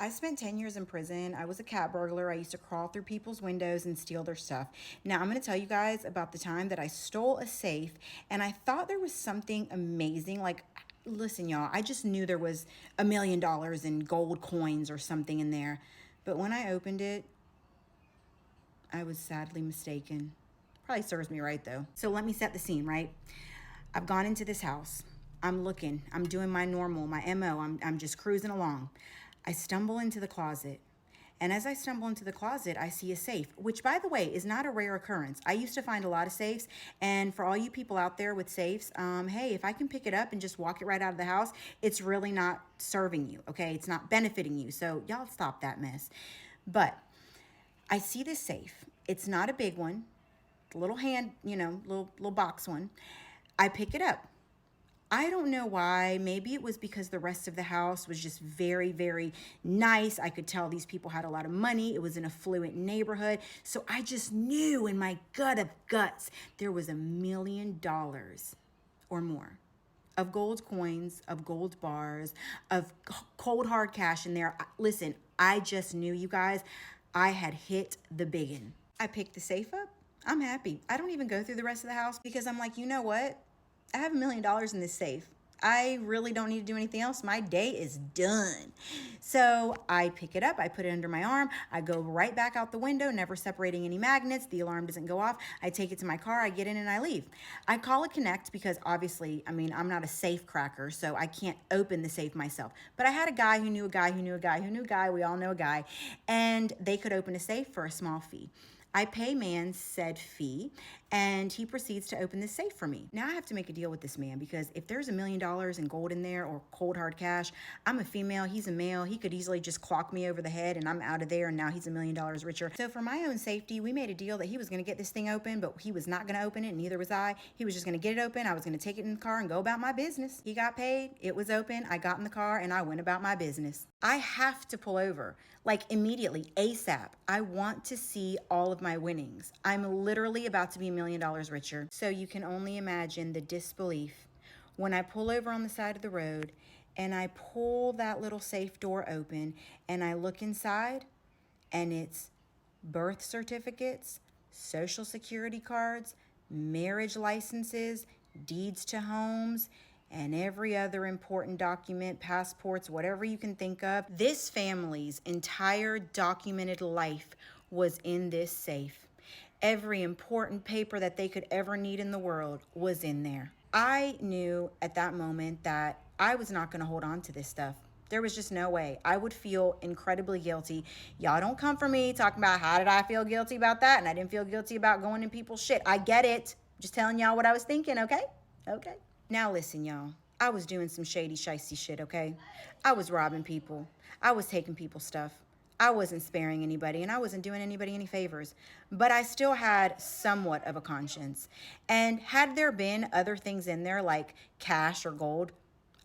I spent 10 years in prison. I was a cat burglar. I used to crawl through people's windows and steal their stuff. Now, I'm going to tell you guys about the time that I stole a safe and I thought there was something amazing. Like, listen, y'all, I just knew there was $1 million in gold coins or something in there. But when I opened it, I was sadly mistaken. Probably serves me right, though. So let me set the scene, right? I've gone into this house. I'm looking. I'm doing my normal, my MO. I'm just cruising along. I stumble into the closet. And as I stumble into the closet, I see a safe, which, by the way, is not a rare occurrence. I used to find a lot of safes. And for all you people out there with safes, hey, if I can pick it up and just walk it right out of the house, it's really not serving you, okay? It's not benefiting you. So y'all stop that mess. But I see this safe. It's not a big one, little hand, little box one. I pick it up. I don't know why. Maybe it was because the rest of the house was just very, very nice. I could tell these people had a lot of money. It was an affluent neighborhood. So I just knew in my gut of guts there was $1 million or more of gold coins, of gold bars, of cold hard cash in there. Listen, I just knew, you guys, I had hit the biggin. I picked the safe up. I'm happy. I don't even go through the rest of the house because I'm like, you know what? I have $1 million in this safe. I really don't need to do anything else. My day is done. So I pick it up, I put it under my arm, I go right back out the window, never separating any magnets. The alarm doesn't go off. I take it to my car, I get in and I leave. I call it Connect because obviously, I'm not a safe cracker, so I can't open the safe myself. But I had a guy who knew a guy who knew a guy who knew a guy. We all know a guy. And they could open a safe for a small fee. I pay man said fee, and he proceeds to open the safe for me. Now I have to make a deal with this man because if there's $1 million in gold in there or cold hard cash, I'm a female, he's a male. He could easily just clock me over the head and I'm out of there, and now he's $1 million richer. So for my own safety, we made a deal that he was going to get this thing open, but he was not going to open it, and neither was I. He was just going to get it open. I was going to take it in the car and go about my business. He got paid, it was open, I got in the car, and I went about my business. I have to pull over, like immediately, ASAP. I want to see all of my winnings. I'm literally about to be $1 million richer. So you can only imagine the disbelief when I pull over on the side of the road and I pull that little safe door open and I look inside, and it's birth certificates, social security cards, marriage licenses, deeds to homes, and every other important document, passports, whatever you can think of. This family's entire documented life was in this safe. Every important paper that they could ever need in the world was in there. I knew at that moment that I was not going to hold on to this stuff. There was just no way. I would feel incredibly guilty. Y'all don't come for me talking about how did I feel guilty about that, and I didn't feel guilty about going in people's shit. I get it. Just telling y'all what I was thinking, okay? Okay. Now listen, y'all. I was doing some shady, shicey shit, okay? I was robbing people. I was taking people's stuff. I wasn't sparing anybody, and I wasn't doing anybody any favors. But I still had somewhat of a conscience. And had there been other things in there like cash or gold,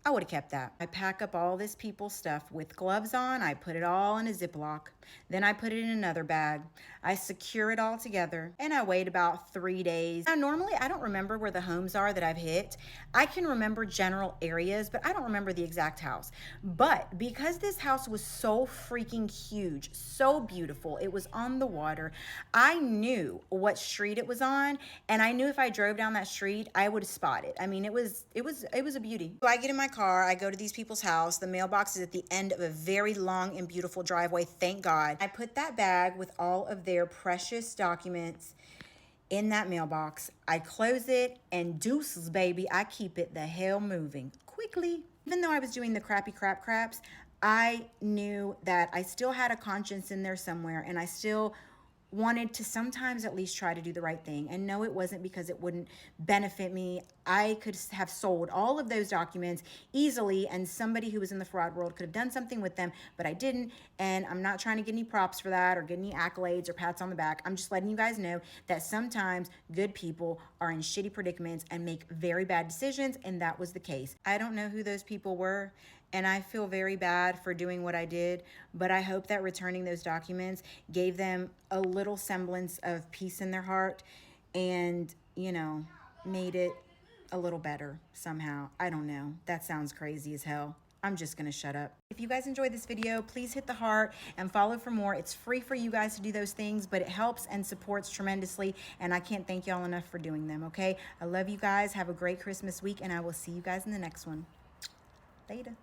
I would have kept that. I pack up all this people's stuff with gloves on. I put it all in a Ziploc. Then I put it in another bag. I secure it all together, and I wait about 3 days. Now, normally I don't remember where the homes are that I've hit. I can remember general areas, but I don't remember the exact house. But because this house was so freaking huge, so beautiful, it was on the water, I knew what street it was on, and I knew if I drove down that street, I would spot it. I mean, it was a beauty. So I get in my car, I go to these people's house. The mailbox is at the end of a very long and beautiful driveway, thank God. I put that bag with all of their precious documents in that mailbox. I close it, and deuces, baby, I keep it the hell moving quickly. Even though I was doing the crappy craps, I knew that I still had a conscience in there somewhere, and I still wanted to sometimes at least try to do the right thing. And no, it wasn't because it wouldn't benefit me. I could have sold all of those documents easily, and somebody who was in the fraud world could have done something with them, but I didn't. And I'm not trying to get any props for that or get any accolades or pats on the back. I'm just letting you guys know that sometimes good people are in shitty predicaments and make very bad decisions, and that was the case. I don't know who those people were, and I feel very bad for doing what I did, but I hope that returning those documents gave them a little semblance of peace in their heart and, made it a little better somehow. I don't know. That sounds crazy as hell. I'm just gonna shut up. If you guys enjoyed this video, please hit the heart and follow for more. It's free for you guys to do those things, but it helps and supports tremendously, and I can't thank y'all enough for doing them, okay? I love you guys. Have a great Christmas week, and I will see you guys in the next one. Later.